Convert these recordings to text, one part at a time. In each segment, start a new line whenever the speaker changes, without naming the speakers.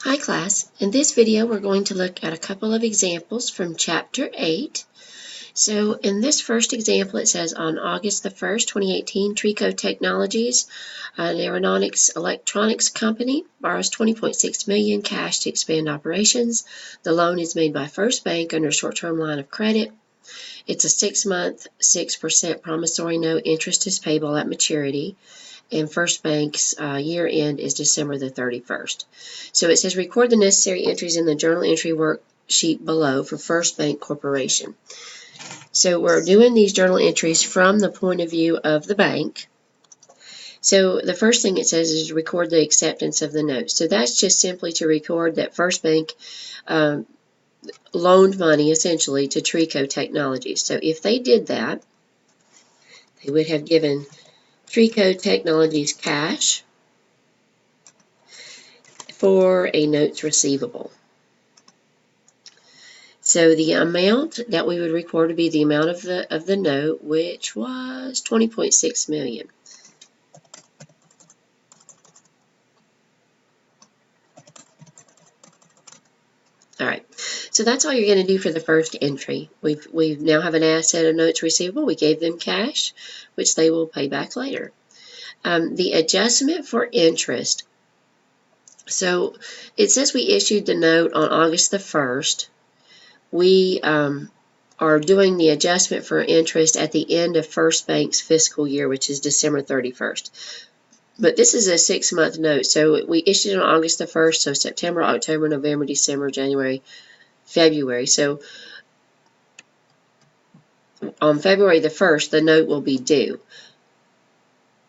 Hi class, in this video we're going to look at a couple of examples from Chapter 8. So in this first example it says on August the 1st, 2018, Trico Technologies, an aeronautics electronics company, borrows $20.6 million cash to expand operations. The loan is made by First Bank under a short-term line of credit. It's a 6-month, 6% promissory note. Interest is payable at maturity. And First Bank's year end is December the 31st. So it says record the necessary entries in the journal entry worksheet below for First Bank Corporation. So we're doing these journal entries from the point of view of the bank. So the first thing it says is record the acceptance of the note. So that's just simply to record that First Bank loaned money essentially to Trico Technologies. So if they did that, they would have given Trico Technologies cash for a notes receivable. So the amount that we would record would be the amount of the note, which was $20.6 million. All right, so that's all you're going to do for the first entry. We now have an asset of notes receivable. We gave them cash, which they will pay back later. The adjustment for interest. So it says we issued the note on August the 1st. We are doing the adjustment for interest at the end of First Bank's fiscal year, which is December 31st. But this is a 6-month note, so we issued it on August the 1st, so September, October, November, December, January, February. So on February the 1st, the note will be due.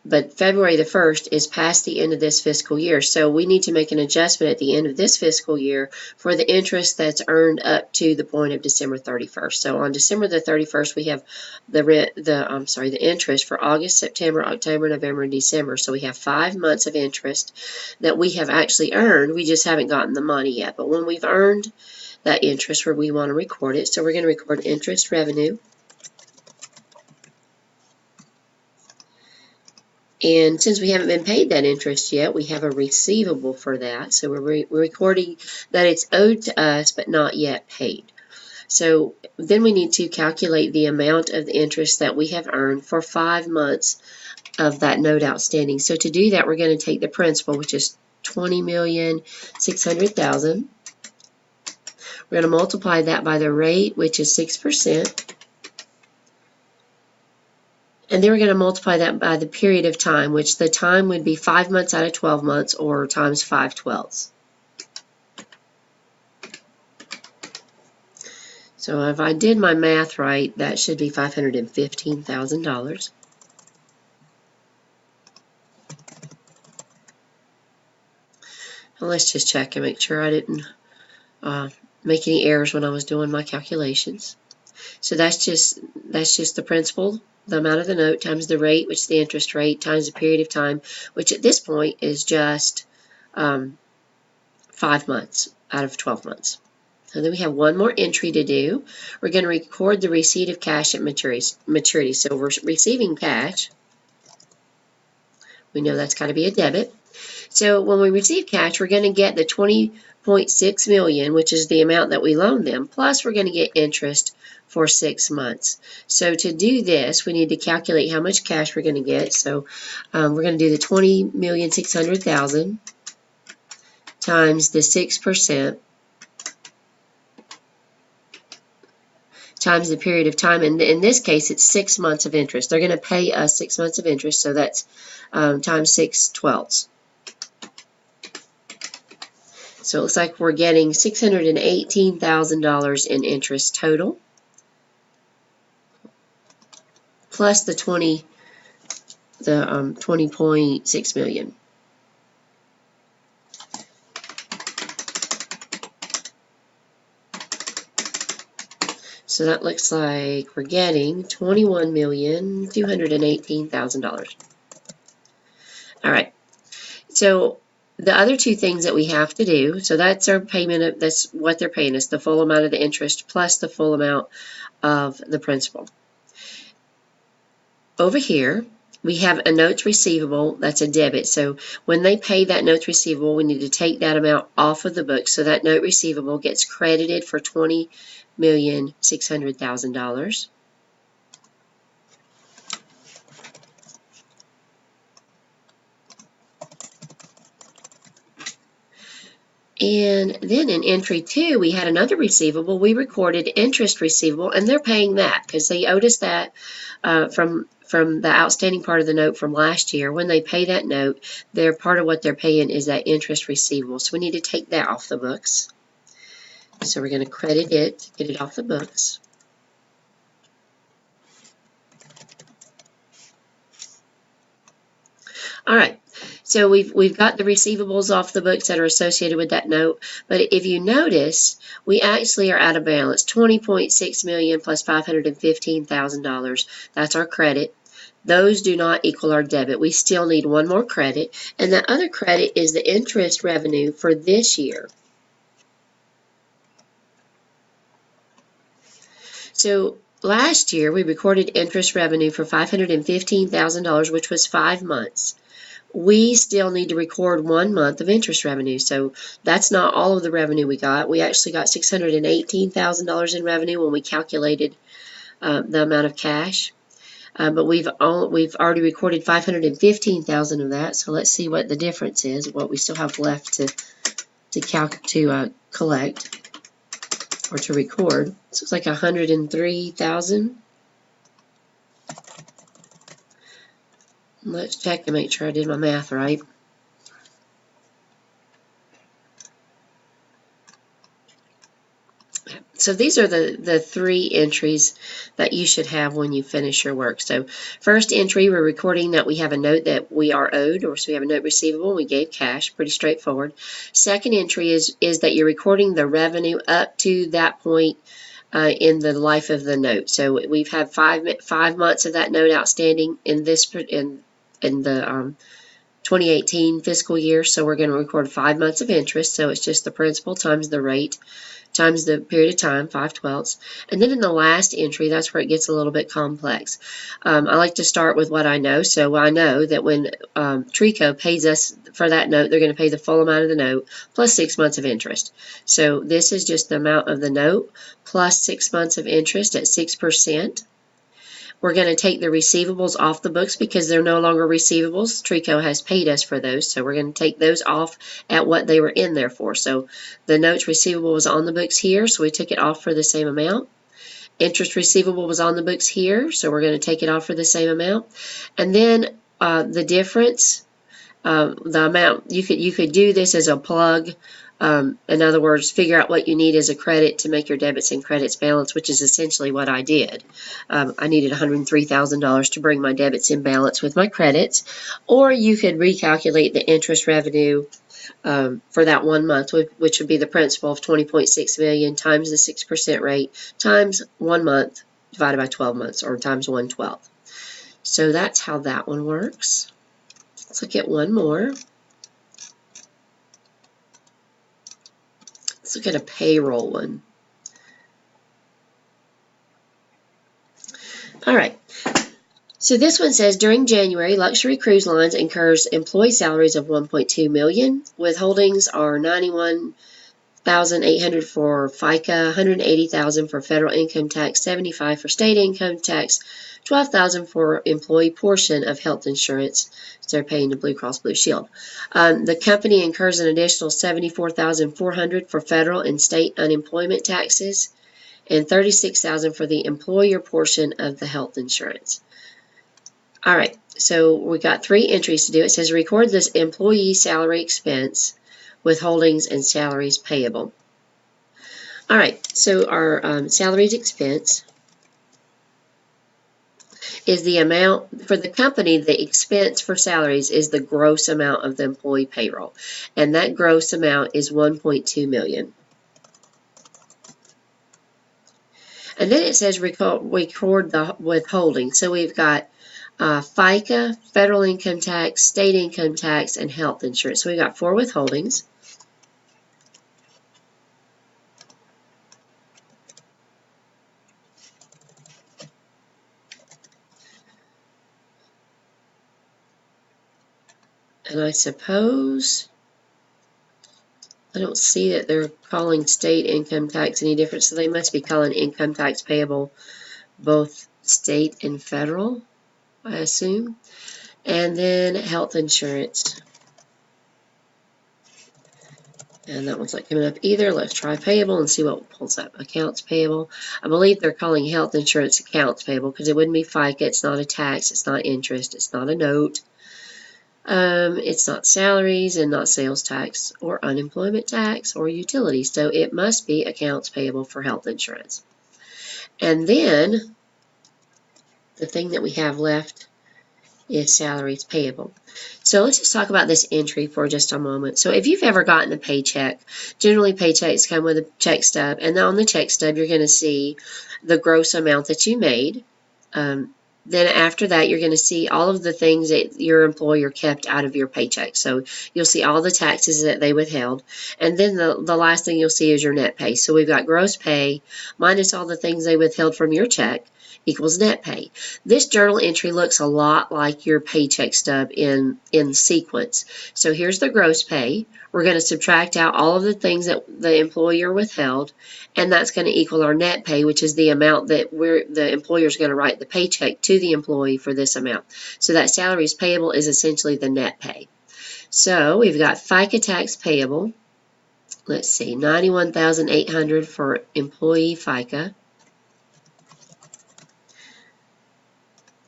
But February the 1st is past the end of this fiscal year, so we need to make an adjustment at the end of this fiscal year for the interest that's earned up to the point of December 31st. So on December the 31st, we have the interest for August, September, October, November, and December. So we have 5 months of interest that we have actually earned. We just haven't gotten the money yet. But when we've earned that interest, where we want to record it, so we're going to record interest revenue. And since we haven't been paid that interest yet, we have a receivable for that. So we're recording that it's owed to us but not yet paid. So then we need to calculate the amount of the interest that we have earned for 5 months of that note outstanding. So to do that, we're going to take the principal, which is $20,600,000. We're going to multiply that by the rate, which is 6%. And then we're going to multiply that by the period of time, which the time would be 5 months out of 12 months, or times 5/12. So if I did my math right, that should be $515,000. And let's just check and make sure I didn't make any errors when I was doing my calculations. So that's just the principal, the amount of the note, times the rate, which is the interest rate, times the period of time, which at this point is just 5 months out of 12 months. So then we have one more entry to do. We're going to record the receipt of cash at maturity. So we're receiving cash. We know that's got to be a debit. So when we receive cash, we're going to get the $20.6 million, which is the amount that we loaned them, plus we're going to get interest for 6 months. So to do this, we need to calculate how much cash we're going to get. So we're going to do the $20,600,000 times the 6% times the period of time. And in this case, it's 6 months of interest. They're going to pay us 6 months of interest, so that's times 6/12. So it looks like we're getting $618,000 in interest total, plus the $20.6 million. So that looks like we're getting $21,218,000. All right. So the other two things that we have to do, so that's our payment, that's what they're paying us, the full amount of the interest plus the full amount of the principal. Over here, we have a notes receivable, that's a debit. So when they pay that notes receivable, we need to take that amount off of the books. So that note receivable gets credited for $20,600,000. And then in entry 2, we had another receivable. We recorded interest receivable, and they're paying that because they owed us that from the outstanding part of the note from last year. When they pay that note, part of what they're paying is that interest receivable. So we need to take that off the books. So we're going to credit it, get it off the books. All right, so we've got the receivables off the books that are associated with that note, but if you notice, we actually are out of balance, $20.6 million plus $515,000. That's our credit. Those do not equal our debit. We still need one more credit, and that other credit is the interest revenue for this year. So last year, we recorded interest revenue for $515,000, which was 5 months. We still need to record 1 month of interest revenue. So that's not all of the revenue we got. We actually got $618,000 in revenue when we calculated the amount of cash. But we've already recorded $515,000 of that. So let's see what the difference is, what we still have left to collect or to record. This looks like $103,000. Let's check to make sure I did my math right. So these are the 3 entries that you should have when you finish your work. So first entry, we're recording that we have a note that we are owed, or so we have a note receivable, we gave cash, pretty straightforward. Second entry is that you're recording the revenue up to that point in the life of the note. So we've had 5 months of that note outstanding in the 2018 fiscal year, so we're going to record 5 months of interest, so it's just the principal times the rate times the period of time, 5/12. And then in the last entry, that's where it gets a little bit complex. I like to start with what I know. So I know that when Trico pays us for that note, they're going to pay the full amount of the note plus 6 months of interest. So this is just the amount of the note plus 6 months of interest at 6%. We're going to take the receivables off the books because they're no longer receivables. Trico has paid us for those, so we're going to take those off at what they were in there for. So the notes receivable was on the books here, so we took it off for the same amount. Interest receivable was on the books here, so we're going to take it off for the same amount. And then the difference, the amount, you could do this as a plug. In other words, figure out what you need as a credit to make your debits and credits balance, which is essentially what I did. I needed $103,000 to bring my debits in balance with my credits, or you could recalculate the interest revenue for that 1 month, which would be the principal of $20.6 million times the 6% rate times 1 month divided by 12 months, or times 1/12. So that's how that one works. Let's look at one more. Let's look at a payroll one. All right. So this one says, during January, Luxury Cruise Lines incurs employee salaries of $1.2 million. Withholdings are $91,800 for FICA, $180,000 for federal income tax, $75,000 for state income tax, $12,000 for employee portion of health insurance. So they're paying the Blue Cross Blue Shield. The company incurs an additional $74,400 for federal and state unemployment taxes, and $36,000 for the employer portion of the health insurance. All right, so we got 3 entries to do. It says record this employee salary expense, withholdings, and salaries payable. All right, so our salaries expense is the amount for the company. The expense for salaries is the gross amount of the employee payroll, and that gross amount is $1.2 million. And then it says record the withholding. So we've got FICA, federal income tax, state income tax, and health insurance. So we've got 4 withholdings. And I suppose I don't see that they're calling state income tax any different, so they must be calling income tax payable both state and federal, I assume. And then health insurance. And that one's not coming up either. Let's try payable and see what pulls up. Accounts payable. I believe they're calling health insurance accounts payable because it wouldn't be FICA. It's not a tax. It's not interest. It's not a note. It's not salaries and not sales tax or unemployment tax or utilities. So it must be accounts payable for health insurance. And then the thing that we have left is salaries payable. So let's just talk about this entry for just a moment. So if you've ever gotten a paycheck, generally paychecks come with a check stub, and on the check stub you're going to see the gross amount that you made. Then after that you're going to see all of the things that your employer kept out of your paycheck. So you'll see all the taxes that they withheld, and then the last thing you'll see is your net pay. So we've got gross pay minus all the things they withheld from your check equals net pay. This journal entry looks a lot like your paycheck stub in sequence. So here's the gross pay. We're going to subtract out all of the things that the employer withheld, and that's going to equal our net pay, which is the amount that the employer is going to write the paycheck to the employee for this amount. So that salaries payable is essentially the net pay. So we've got FICA tax payable. Let's see, $91,800 for employee FICA.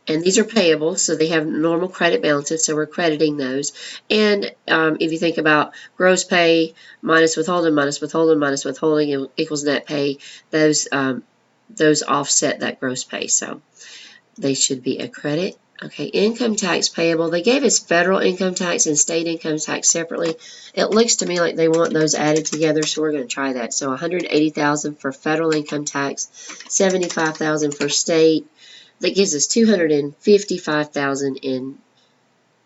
And these are payable, so they have normal credit balances, so we're crediting those. And if you think about gross pay minus withholding, minus withholding, minus withholding equals net pay, those offset that gross pay, so they should be a credit. Okay, income tax payable. They gave us federal income tax and state income tax separately. It looks to me like they want those added together, so we're going to try that. So $180,000 for federal income tax, $75,000 for state. That gives us $255,000 in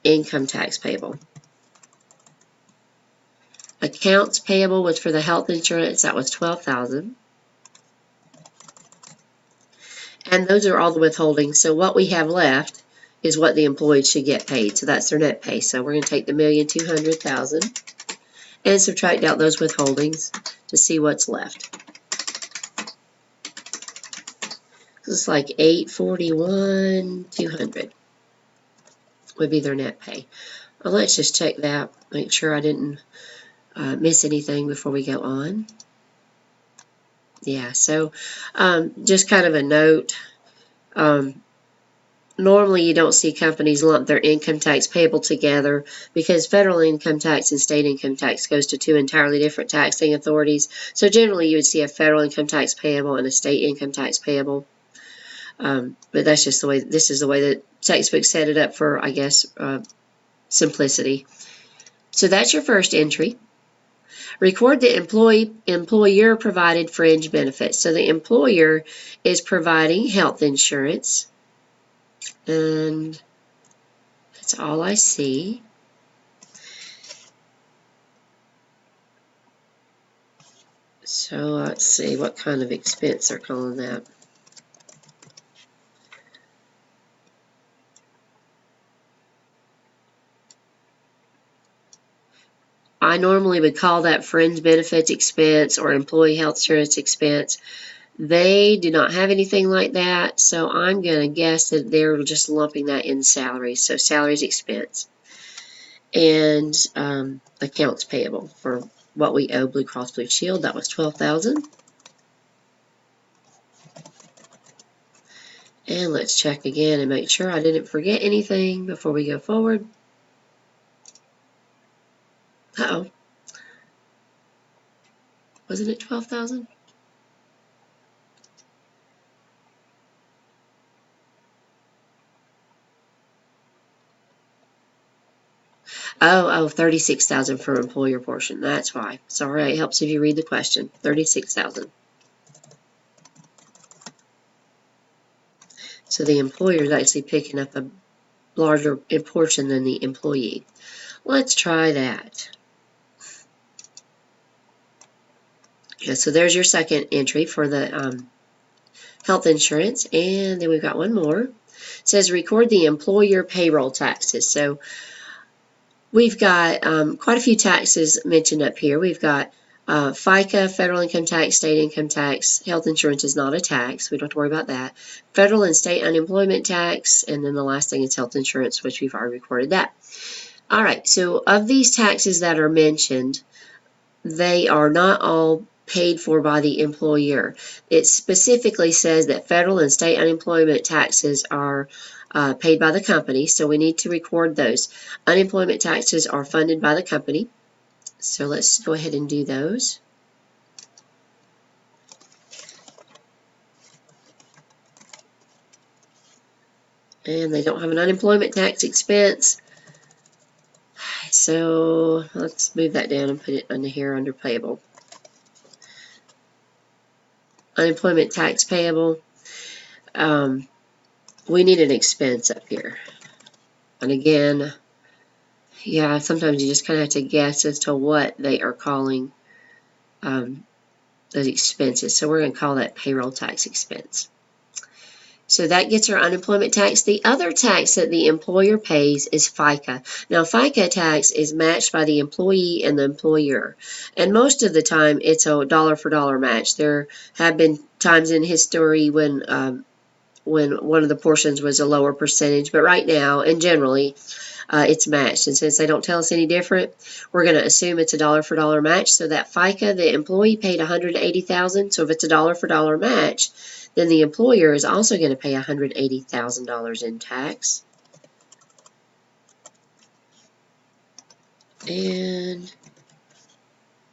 income tax payable. Accounts payable was for the health insurance. That was $12,000. And those are all the withholdings. So what we have left is what the employee should get paid. So that's their net pay. So we're going to take the $1,200,000 and subtract out those withholdings to see what's left. It's like $841,200 would be their net pay. Well, let's just check that, make sure I didn't miss anything before we go on. Yeah, so just kind of a note. Normally you don't see companies lump their income tax payable together because federal income tax and state income tax goes to two entirely different taxing authorities. So generally you would see a federal income tax payable and a state income tax payable. But that's just the way, this is the way that textbook set it up for, I guess, simplicity. So that's your first entry. Record the employer provided fringe benefits. So the employer is providing health insurance, and that's all I see. So let's see what kind of expense they're calling that. I normally would call that fringe benefits expense or employee health insurance expense. They do not have anything like that, so I'm going to guess that they're just lumping that in salaries. So salaries expense and accounts payable for what we owe Blue Cross Blue Shield. That was $12,000. And let's check again and make sure I didn't forget anything before we go forward. Uh-oh. Wasn't it 12,000? Oh, 36,000 for employer portion. That's why. Sorry, it helps if you read the question. 36,000. So the employer is actually picking up a larger portion than the employee. Let's try that. Yeah, so there's your second entry for the health insurance, and then we've got one more. It says record the employer payroll taxes. So we've got quite a few taxes mentioned up here. We've got FICA, federal income tax, state income tax. Health insurance is not a tax. We don't have to worry about that. Federal and state unemployment tax. And then the last thing is health insurance, which we've already recorded that. All right, so of these taxes that are mentioned, they are not all paid for by the employer. It specifically says that federal and state unemployment taxes are paid by the company, so we need to record those. Unemployment taxes are funded by the company, so let's go ahead and do those. And they don't have an unemployment tax expense, so let's move that down and put it under here under payable. Unemployment tax payable. We need an expense up here. And again, yeah, sometimes you just kind of have to guess as to what they are calling those expenses. So we're going to call that payroll tax expense. So that gets our unemployment tax. The other tax that the employer pays is FICA. Now, FICA tax is matched by the employee and the employer. And most of the time, it's a dollar for dollar match. There have been times in history when one of the portions was a lower percentage, but right now, and generally, it's matched. And since they don't tell us any different, we're going to assume it's a dollar for dollar match. So that FICA, the employee paid $180,000. So if it's a dollar for dollar match, then the employer is also going to pay $180,000 in tax. And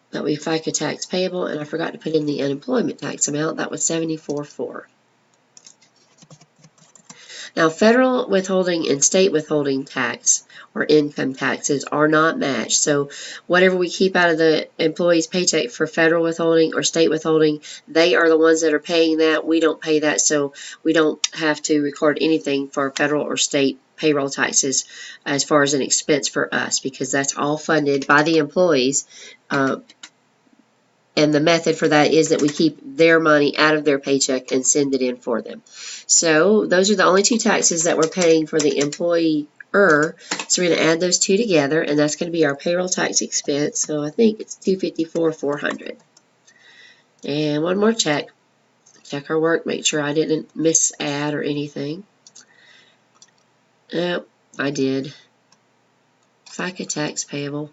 that would be FICA tax payable. And I forgot to put in the unemployment tax amount. That was $74,400. Now, federal withholding and state withholding tax or income taxes are not matched. So whatever we keep out of the employee's paycheck for federal withholding or state withholding, they are the ones that are paying that. We don't pay that, so we don't have to record anything for federal or state payroll taxes as far as an expense for us, because that's all funded by the employees. And the method for that is that we keep their money out of their paycheck and send it in for them. So those are the only two taxes that we're paying for the employer. So we're going to add those two together, and that's going to be our payroll tax expense. So I think it's $254,400. And one more check. Check our work, make sure I didn't miss add or anything. Oh, I did. FICA tax payable.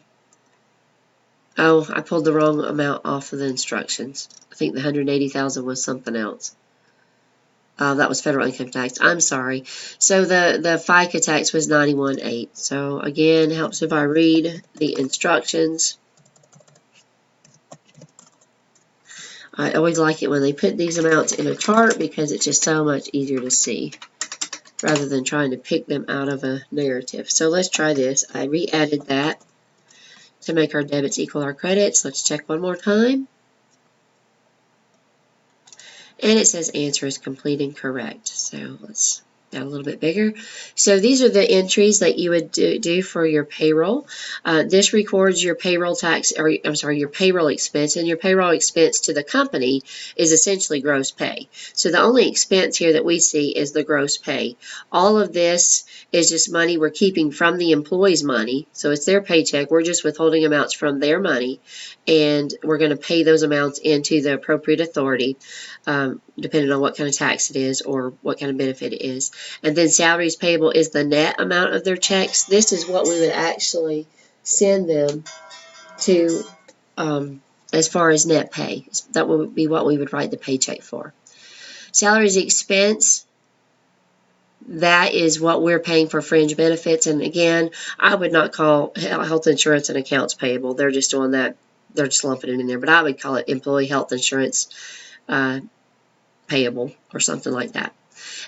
Oh, I pulled the wrong amount off of the instructions. I think the $180,000 was something else. That was federal income tax. I'm sorry. So the FICA tax was $91,800. So again, it helps if I read the instructions. I always like it when they put these amounts in a chart because it's just so much easier to see rather than trying to pick them out of a narrative. So let's try this. I re-added that to make our debits equal our credits. Let's check one more time. And it says answer is complete and correct. So let's get a little bit bigger. So these are the entries that you would do for your payroll. This records your payroll tax, or I'm sorry, your payroll expense, and your payroll expense to the company is essentially gross pay. So the only expense here that we see is the gross pay. All of this is just money we're keeping from the employee's money. So it's their paycheck. We're just withholding amounts from their money, and we're going to pay those amounts into the appropriate authority, depending on what kind of tax it is or what kind of benefit it is. And then salaries payable is the net amount of their checks. This is what we would actually send them to as far as net pay. That would be what we would write the paycheck for. Salaries expense, that is what we're paying for fringe benefits. And again, I would not call health insurance and accounts payable. They're just doing that. They're just lumping it in there. But I would call it employee health insurance payable or something like that.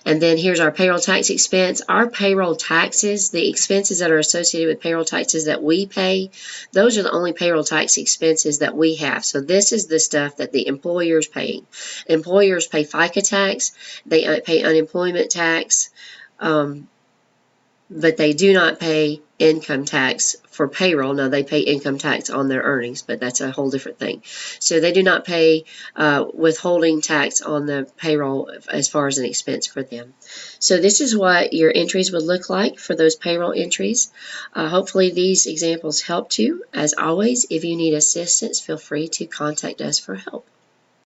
And then here's our payroll tax expense. Our payroll taxes, the expenses that are associated with payroll taxes that we pay, those are the only payroll tax expenses that we have. So this is the stuff that the employer is paying. Employers pay FICA tax, they pay unemployment tax, but they do not pay income tax for payroll. Now, they pay income tax on their earnings, but that's a whole different thing. So they do not pay withholding tax on the payroll as far as an expense for them. So this is what your entries would look like for those payroll entries. Hopefully these examples helped you. As always, if you need assistance, feel free to contact us for help.